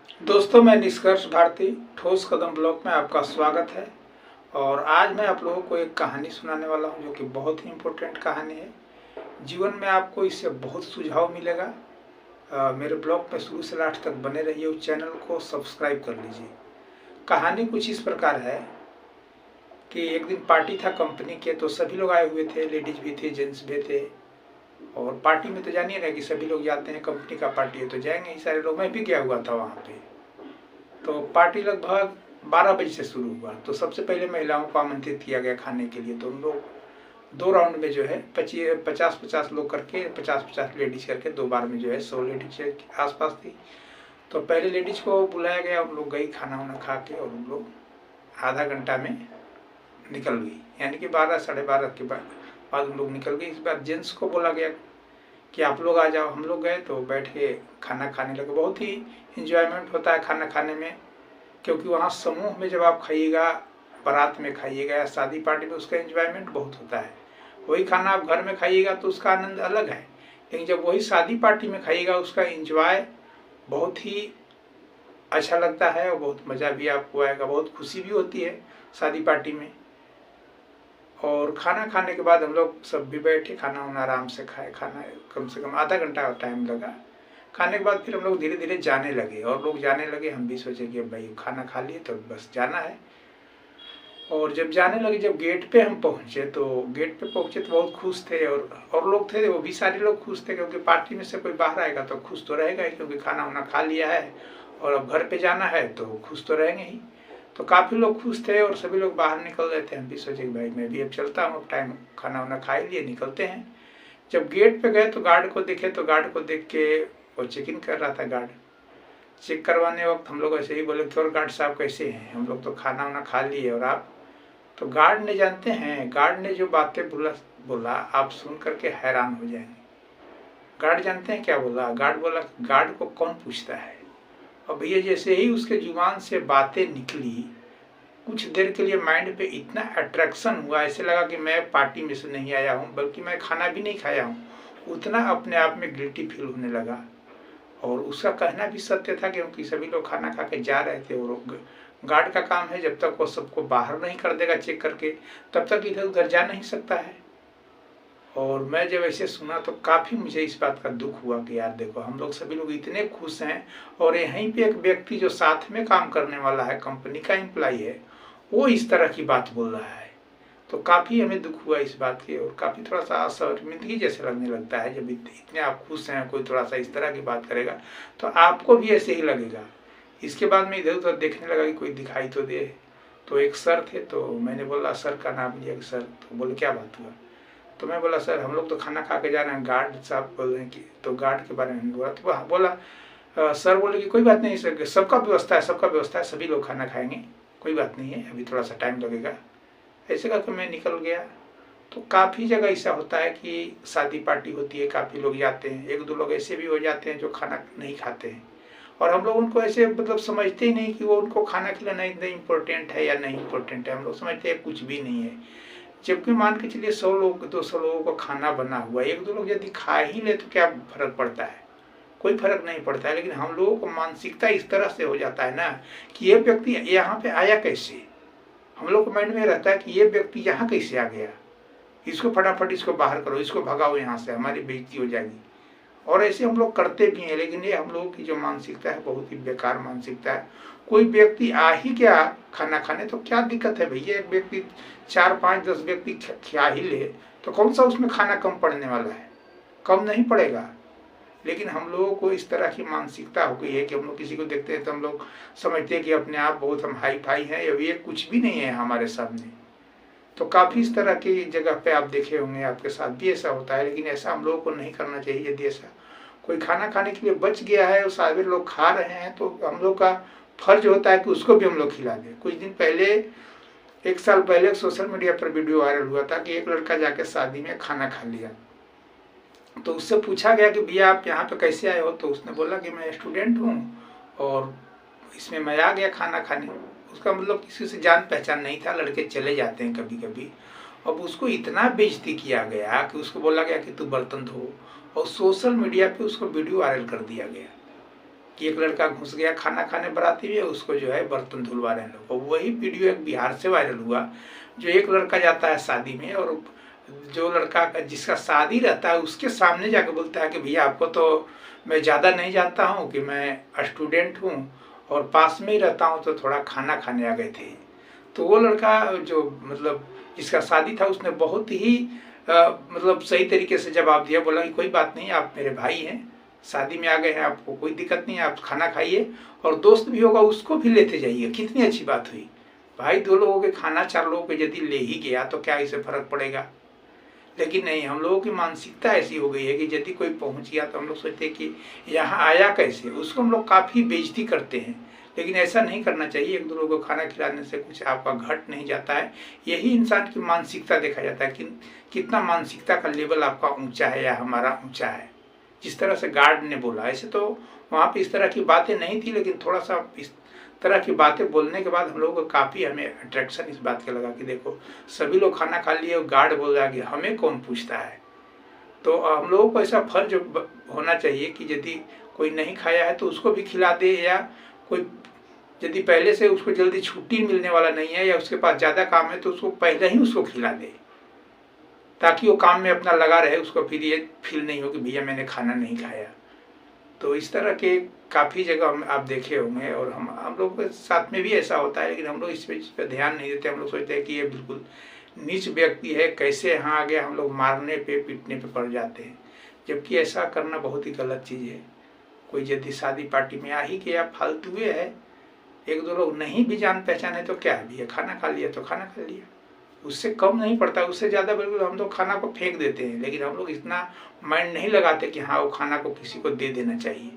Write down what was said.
दोस्तों, मैं निष्कर्ष भारती ठोस कदम ब्लॉग में आपका स्वागत है। और आज मैं आप लोगों को एक कहानी सुनाने वाला हूं जो कि बहुत ही इम्पोर्टेंट कहानी है। जीवन में आपको इससे बहुत सुझाव मिलेगा। मेरे ब्लॉग में शुरू से लास्ट तक बने रहिए, उस चैनल को सब्सक्राइब कर लीजिए। कहानी कुछ इस प्रकार है कि एक दिन पार्टी था कंपनी के, तो सभी लोग आए हुए थे, लेडीज भी थे, जेंट्स भी थे। और पार्टी में तो जानिए ना कि सभी लोग जाते हैं, कंपनी का पार्टी है तो जाएंगे ही सारे लोग। मैं भी गया हुआ था वहाँ पे। तो पार्टी लगभग 12 बजे से शुरू हुआ। तो सबसे पहले महिलाओं को आमंत्रित किया गया खाने के लिए। तो उन लोग 2 राउंड में जो है 50-50 लोग करके, 50-50 लेडीज करके 2 बार में जो है 100 लेडीज के आसपास थी। तो पहले लेडीज को बुलाया गया, उन लोग गई खाना वाना खा के, और उन लोग आधा घंटा में निकल गई, यानी कि 12-12:30 के बाद उन लोग निकल गई। इस बार जेंट्स को बोला गया कि आप लोग आ जाओ। हम लोग गए तो बैठ के खाना खाने लगे। बहुत ही इंजॉयमेंट होता है खाना खाने में, क्योंकि वहाँ समूह में जब आप खाइएगा, बारात में खाइएगा या शादी पार्टी में, उसका एंजॉयमेंट बहुत होता है। वही खाना आप घर में खाइएगा तो उसका आनंद अलग है, लेकिन जब वही शादी पार्टी में खाइएगा उसका एंजॉय बहुत ही अच्छा लगता है और बहुत मज़ा भी आपको आएगा, बहुत खुशी भी होती है शादी पार्टी में। और खाना खाने के बाद हम लोग सब भी बैठे, खाना वाना आराम से खाए। खाना कम से कम आधा घंटा टाइम लगा। खाने के बाद फिर हम लोग धीरे धीरे जाने लगे, और लोग जाने लगे। हम भी सोचे कि भाई खाना खा लिए तो बस जाना है। और जब जाने लगे, जब गेट पे हम पहुँचे तो बहुत खुश थे। और लोग थे, वो भी सारे लोग खुश थे, क्योंकि पार्टी में से कोई बाहर आएगा तो खुश तो रहेगा ही, क्योंकि खाना वाना खा लिया है और अब घर पे जाना है तो खुश तो रहेंगे ही। तो काफ़ी लोग खुश थे और सभी लोग बाहर निकल रहे थे। हम भी सोचे कि भाई मैं भी अब चलता हूँ, अब टाइम खाना वाना खा ही लिए, निकलते हैं। जब गेट पे गए तो गार्ड को देखे, तो गार्ड को देख के वो चेक इन कर रहा था। गार्ड चेक करवाने वक्त हम लोग ऐसे ही बोले कि और गार्ड साहब कैसे हैं, हम लोग तो खाना वाना खा लिए और आप। तो गार्ड ने, जानते हैं गार्ड ने जो बातें बोला आप सुन करके हैरान हो जाएंगे। गार्ड जानते हैं क्या बोला? गार्ड बोला, गार्ड को कौन पूछता है। और भैया जैसे ही उसके जुबान से बातें निकली, कुछ देर के लिए माइंड पे इतना अट्रैक्शन हुआ, ऐसे लगा कि मैं पार्टी में से नहीं आया हूँ, बल्कि मैं खाना भी नहीं खाया हूँ। उतना अपने आप में गिल्टी फील होने लगा। और उसका कहना भी सत्य था, क्योंकि सभी लोग खाना खा के जा रहे थे। और गार्ड का काम है, जब तक वो सबको बाहर नहीं कर देगा चेक करके, तब तक इधर उधर जा नहीं सकता है। और मैं जब ऐसे सुना तो काफ़ी मुझे इस बात का दुख हुआ कि यार देखो, हम लोग सभी लोग इतने खुश हैं, और यहीं पे एक व्यक्ति जो साथ में काम करने वाला है, कंपनी का एम्प्लॉय है, वो इस तरह की बात बोल रहा है। तो काफ़ी हमें दुख हुआ इस बात के, और काफ़ी थोड़ा सा शर्मिंदगी जैसे लगने लगता है। जब इतने आप खुश हैं, कोई थोड़ा सा इस तरह की बात करेगा तो आपको भी ऐसे ही लगेगा। इसके बाद मैं इधर उधर देखने लगा कि कोई दिखाई तो दे। तो एक सर थे, तो मैंने बोला, सर का नाम लिया कि सर। तो बोले क्या बात हुआ? तो मैं बोला, सर हम लोग तो खाना खा के जा रहे हैं, गार्ड साहब बोल रहे हैं कि। तो गार्ड के बारे में बोला, तो बोला सर बोले कि कोई बात नहीं सर, सबका व्यवस्था है, सबका व्यवस्था है, सभी लोग खाना खाएंगे, कोई बात नहीं है, अभी थोड़ा सा टाइम लगेगा। ऐसे करके मैं निकल गया। तो काफ़ी जगह ऐसा होता है कि शादी पार्टी होती है, काफ़ी लोग जाते हैं, 1-2 लोग ऐसे भी हो जाते हैं जो खाना नहीं खाते हैं, और हम लोग उनको ऐसे मतलब समझते ही नहीं कि वो उनको खाना खिलाना इतना इम्पोर्टेंट है या नहीं इम्पोर्टेंट है। हम लोग समझते हैं कुछ भी नहीं है। जबकि मान के चलिए 100 लोग 200 लोगों का खाना बना हुआ, 1-2 लोग यदि खा ही ले तो क्या फर्क पड़ता है? कोई फर्क नहीं पड़ता है। लेकिन हम लोगों को मानसिकता इस तरह से हो जाता है ना कि ये व्यक्ति यहाँ पे आया कैसे। हम लोग को माइंड में रहता है कि ये व्यक्ति यहाँ कैसे आ गया, इसको फटाफट इसको बाहर करो, इसको भगाओ यहाँ से, हमारी बेइज्जती हो जाएगी। और ऐसे हम लोग करते भी हैं। लेकिन ये हम लोगों की जो मानसिकता है बहुत ही बेकार मानसिकता है। कोई व्यक्ति आ ही गया खाना खाने तो क्या दिक्कत है भैया? एक व्यक्ति 4-5-10 व्यक्ति खा ही ले तो कौन सा उसमें खाना कम पड़ने वाला है? कम नहीं पड़ेगा। लेकिन हम लोगों को इस तरह की मानसिकता हो गई है कि हम लोग किसी को देखते हैं तो हम लोग समझते हैं कि अपने आप बहुत हम हाई फाई हैं, ये कुछ भी नहीं है हमारे सामने। तो काफ़ी इस तरह की जगह पे आप देखे होंगे, आपके साथ भी ऐसा होता है। लेकिन ऐसा हम लोगों को नहीं करना चाहिए। यदि ऐसा कोई खाना खाने के लिए बच गया है और सारे लोग खा रहे हैं तो हम लोग का फर्ज होता है कि उसको भी हम लोग खिला दें। कुछ दिन पहले, 1 साल पहले सोशल मीडिया पर वीडियो वायरल हुआ था कि एक लड़का जाके शादी में खाना खा लिया। तो उससे पूछा गया कि भैया आप यहाँ पे कैसे आए हो? तो उसने बोला कि मैं स्टूडेंट हूँ और इसमें मैं आ गया खाना खाने। उसका मतलब किसी से जान पहचान नहीं था, लड़के चले जाते हैं कभी कभी। अब उसको इतना बेइज्जती किया गया कि उसको बोला गया कि तू बर्तन धो, और सोशल मीडिया पे उसको वीडियो वायरल कर दिया गया। कि एक लड़का घुस गया खाना खाने बराती में, उसको जो है बर्तन धुलवा रहे हैं लोग। और वही वीडियो एक बिहार से वायरल हुआ, जो एक लड़का जाता है शादी में और जो लड़का जिसका शादी रहता है उसके सामने जाकर बोलता है कि भैया आपको तो मैं ज़्यादा नहीं जानता हूँ, कि मैं स्टूडेंट हूँ और पास में ही रहता हूँ, तो थोड़ा खाना खाने आ गए थे। तो वो लड़का जो मतलब जिसका शादी था उसने बहुत ही मतलब सही तरीके से जवाब दिया, बोला कि कोई बात नहीं, आप मेरे भाई हैं, शादी में आ गए हैं, आपको कोई दिक्कत नहीं है, आप खाना खाइए और दोस्त भी होगा उसको भी लेते जाइए। कितनी अच्छी बात हुई भाई, 2 लोगों के खाना 4 लोगों के यदि ले ही गया तो क्या इससे फर्क पड़ेगा। लेकिन नहीं, हम लोगों की मानसिकता ऐसी हो गई है कि यदि कोई पहुंच गया तो हम लोग सोचते हैं कि यहाँ आया कैसे, उसको हम लोग काफ़ी बेइज्जती करते हैं। लेकिन ऐसा नहीं करना चाहिए। 1-2 लोगों को खाना खिलाने से कुछ आपका घट नहीं जाता है। यही इंसान की मानसिकता देखा जाता है कि कितना मानसिकता का लेवल आपका ऊंचा है या हमारा ऊंचा है। जिस तरह से गार्ड ने बोला, ऐसे तो वहाँ पे इस तरह की बातें नहीं थी, लेकिन थोड़ा सा इस तरह की बातें बोलने के बाद हम लोगों को काफ़ी हमें अट्रैक्शन इस बात का लगा कि देखो सभी लोग खाना खा लिए और गार्ड बोल रहा है कि हमें कौन पूछता है। तो हम लोगों को ऐसा फर्ज होना चाहिए कि यदि कोई नहीं खाया है तो उसको भी खिला दे, या कोई यदि पहले से उसको जल्दी छुट्टी मिलने वाला नहीं है या उसके पास ज़्यादा काम है तो उसको पहले ही उसको खिला दे, ताकि वो काम में अपना लगा रहे, उसको फिर ये फील नहीं हो कि भैया मैंने खाना नहीं खाया। तो इस तरह के काफ़ी जगह आप देखे होंगे और हम लोग के साथ में भी ऐसा होता है, लेकिन हम लोग इस पर ध्यान नहीं देते। हम लोग सोचते हैं कि ये बिल्कुल नीच व्यक्ति है, कैसे यहाँ आ गया, हम लोग मारने पे पीटने पे पड़ जाते हैं, जबकि ऐसा करना बहुत ही गलत चीज़ है। कोई यदि शादी पार्टी में आ ही गया, फालतू है, 1-2 लोग नहीं भी जान पहचान है तो क्या है भैया, खाना खा लिया तो खाना खा लिया, उससे कम नहीं पड़ता, उससे ज़्यादा बिल्कुल हम लोग खाना को फेंक देते हैं। लेकिन हम लोग इतना माइंड नहीं लगाते कि हाँ वो खाना को किसी को दे देना चाहिए।